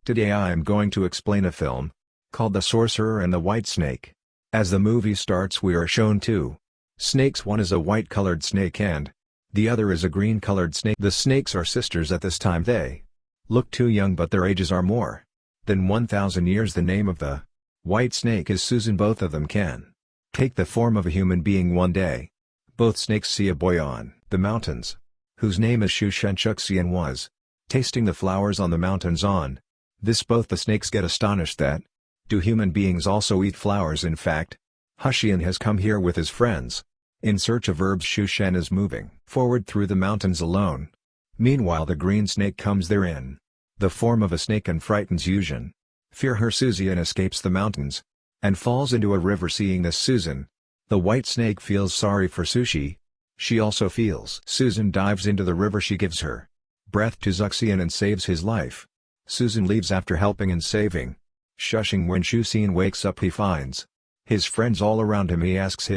Today I am going to explain a film called The Sorcerer and the White Snake. As the movie starts we are shown two snakes. One is a white-colored snake and the other is a green-colored snake. The snakes are sisters at this time. They look too young but their ages are more than 1,000 years. The name of the white snake is Susan. Both of them can take the form of a human being one day. Both snakes see a boy on the mountains, whose name is Xu Xian. Xu Xian was tasting the flowers on the mountains. On this both the snakes get astonished that, do human beings also eat flowers? In fact, Xu Xian has come here with his friends in search of herbs. Xu Xian is moving forward through the mountains alone. Meanwhile the green snake comes there in the form of a snake and frightens Xu Xian. Fear her. Xu Xian escapes the mountains and falls into a river. Seeing this, Susan, the white snake, feels sorry for Sushi. She also feels. Susan dives into the river. She gives her breath to Xu Xian and saves his life. Susan leaves after helping and saving Xu Xian. When Xu Xian wakes up he finds his friends all around him. He asks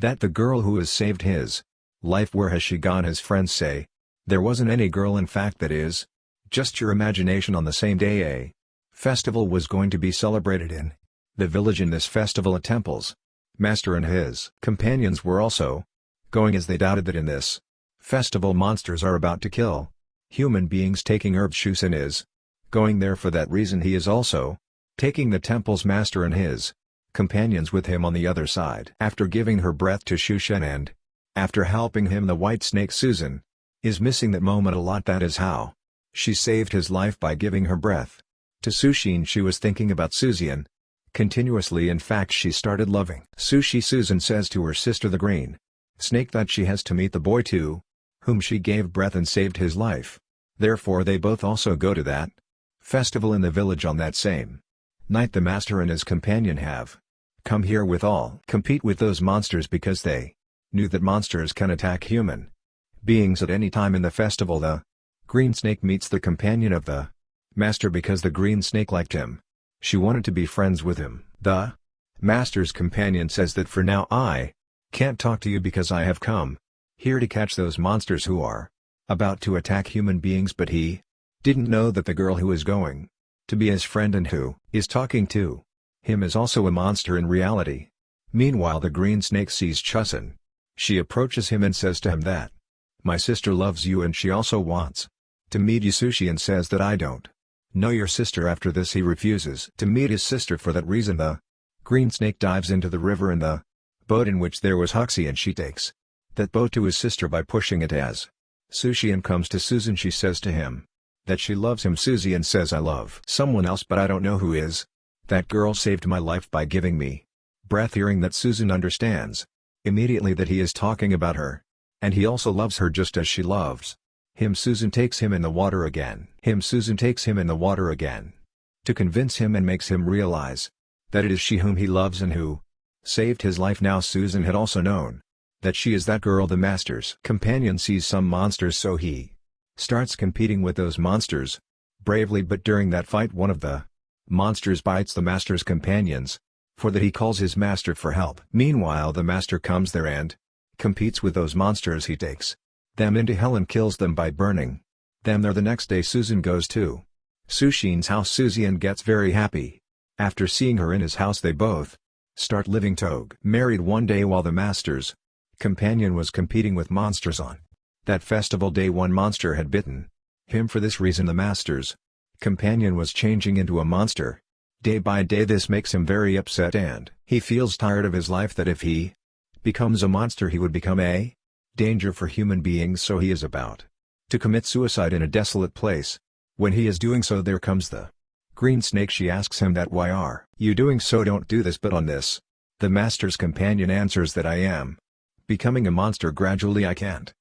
that the girl who has saved his life, where has she gone? His friends say, there wasn't any girl. In fact, that is just your imagination. On the same day a festival was going to be celebrated in the village. In this festival a temple's master and his companions were also going, as they doubted that in this festival monsters are about to kill human beings taking herbs. Xu Xian is going there. For that reason he is also taking the temple's master and his companions with him on the other side. After giving her breath to Xu Xian and after helping him, the white snake Susan is missing that moment a lot. That is how she saved his life, by giving her breath to Xu Xian. She was thinking about Susan continuously. In fact, she started loving Sushi. Susan says to her sister the green snake that she has to meet the boy to whom she gave breath and saved his life. Therefore they both also go to that festival in the village. On that same night the master and his companion have come here with all compete with those monsters, because they knew that monsters can attack human beings at any time. In the festival the green snake meets the companion of the master because the green snake liked him. She wanted to be friends with him. The master's companion says that for now I can't talk to you because I have come here to catch those monsters who are about to attack human beings. But he didn't know that the girl who is going to be his friend and who is talking to him is also a monster in reality. Meanwhile the green snake sees Chusin. She approaches him and says to him that, my sister loves you and she also wants to meet you. Sushi and says that I don't know your sister. After this he refuses to meet his sister. For that reason the green snake dives into the river in the boat in which there was Huxi, and she takes that boat to his sister by pushing it. As Sushian comes to Susan she says to him that she loves him. Susan says, I love someone else but I don't know who is. That girl saved my life by giving me breath. Hearing that, Susan understands immediately that he is talking about her, and he also loves her just as she loves him. Susan takes him in the water again. Susan takes him in the water again to convince him and makes him realize that it is she whom he loves and who saved his life. Now Susan had also known that she is that girl. The master's companion sees some monsters, so he starts competing with those monsters bravely. But during that fight one of the monsters bites the master's companions. For that he calls his master for help. Meanwhile the master comes there and competes with those monsters. He takes them into hell and kills them by burning them there. The next day Susan goes to Sushin's house. Susan gets very happy after seeing her in his house. They both start living together. Married one day while the master's companion was competing with monsters on that festival day. One monster had bitten him. For this reason the master's companion was changing into a monster day by day. This makes him very upset and he feels tired of his life, that if he becomes a monster he would become a danger for human beings. So he is about to commit suicide in a desolate place. When he is doing so there comes the green snake. She asks him that, why are you doing so? Don't do this. But on this the master's companion answers that I am becoming a monster gradually. I can't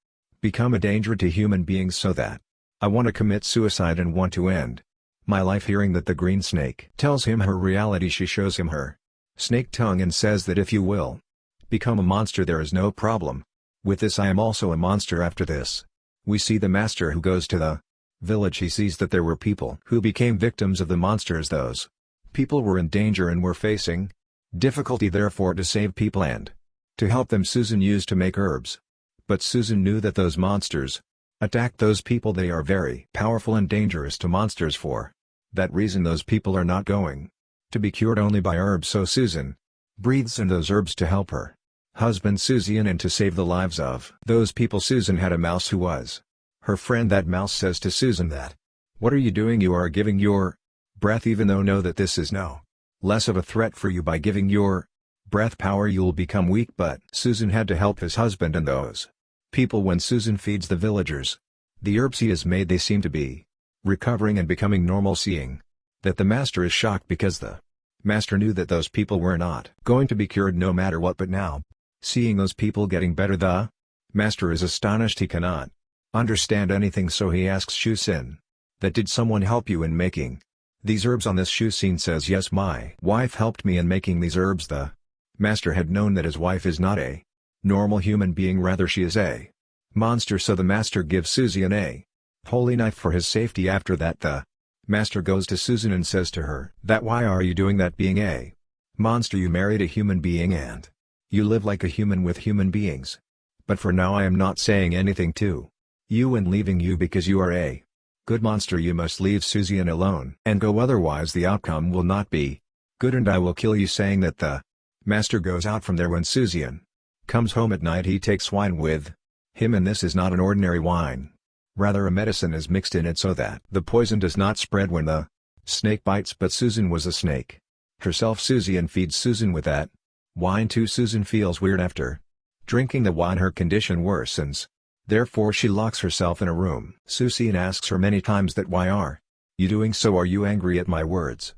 become a danger to human beings, so that I want to commit suicide and want to end my life. Hearing that, the green snake tells him her reality. She shows him her snake tongue and says that if you will become a monster there is no problem with this. I am also a monster. After this we see the master who goes to the village. He sees that there were people who became victims of the monsters. Those people were in danger and were facing difficulty. Therefore to save people and to help them Susan used to make herbs. But Susan knew that those monsters attacked those people. They are very powerful and dangerous to monsters. For That reason those people are not going to be cured only by herbs, so Susan breathes in those herbs to help her husband Xu Xian and to save the lives of those people. Susan had a mouse who was her friend. That mouse says to Susan that, "What are you doing? You are giving your breath, even though know that this is no less of a threat for you. By giving your breath power you'll become weak." But Susan had to help his husband and those people. When Susan feeds the villagers the herbs he has made, they seem to be recovering and becoming normal. Seeing that, the master is shocked because the master knew that those people were not going to be cured no matter what, but now, seeing those people getting better, the master is astonished. He cannot understand anything, so he asks Xu Xian that, "Did someone help you in making these herbs on this?" Xu Xian says, "Yes, my wife helped me in making these herbs." The master had known that his wife is not a normal human being, rather she is a monster, so the master gives Xu Xian a holy knife for his safety. After that, the master goes to Susan and says to her that, "Why are you doing that? Being a monster, you married a human being and you live like a human with human beings. But for now I am not saying anything to you and leaving you because you are a good monster. You must leave Xu Xian alone and go, otherwise the outcome will not be good and I will kill you." Saying that, the master goes out from there. When Xu Xian comes home at night, he takes wine with him, and this is not an ordinary wine. Rather, a medicine is mixed in it so that the poison does not spread when the snake bites. But Susan was a snake herself. Xu Xian feeds Susan with that wine too. Susan feels weird after drinking the wine. Her condition worsens. Therefore she locks herself in a room. Xu Xian asks her many times that, "Why are you doing so? Are you angry at my words?"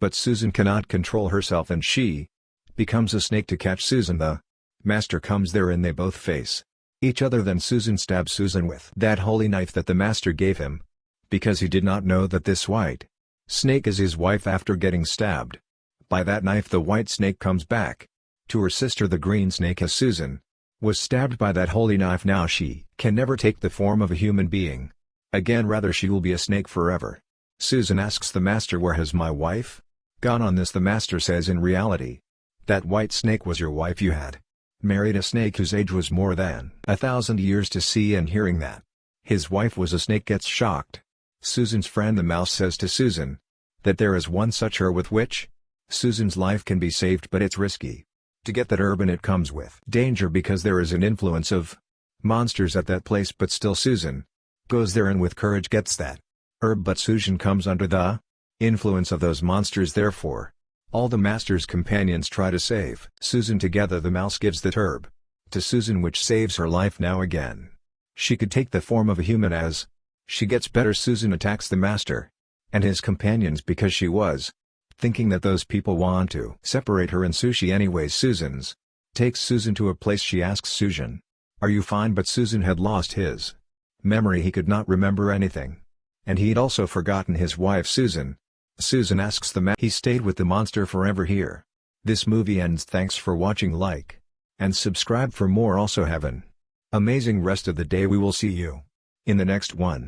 But Susan cannot control herself and she becomes a snake to catch Susan. The master comes there and they both face each other. Then Susan stabs Susan with that holy knife that the master gave him, because he did not know that this white snake is his wife. After getting stabbed by that knife, the white snake comes back to her sister the green snake. As Susan was stabbed by that holy knife, now she can never take the form of a human being again, rather she will be a snake forever. Susan asks the master, "Where has my wife gone?" On this the master says, "In reality, that white snake was your wife. You had married a snake whose age was more than 1,000 years to see." And hearing that his wife was a snake gets shocked. Susan's friend the mouse says to Susan that there is one such herb with which Susan's life can be saved, but it's risky to get that herb and it comes with danger because there is an influence of monsters at that place. But still Susan goes there and with courage gets that herb, but Susan comes under the influence of those monsters. Therefore all the master's companions try to save Susan. Together the mouse gives that herb to Susan, which saves her life. Now again she could take the form of a human. As she gets better, Susan attacks the master and his companions because she was thinking that those people want to separate her and Sushi. Anyways, Susan's takes Susan to a place. She asks Susan, "Are you fine?" But Susan had lost his memory. He could not remember anything. And he'd also forgotten his wife Susan. Susan asks the man he stayed with the monster forever here. This movie ends. Thanks for watching. Like and subscribe for more. Also have an amazing rest of the day. We will see you in the next one.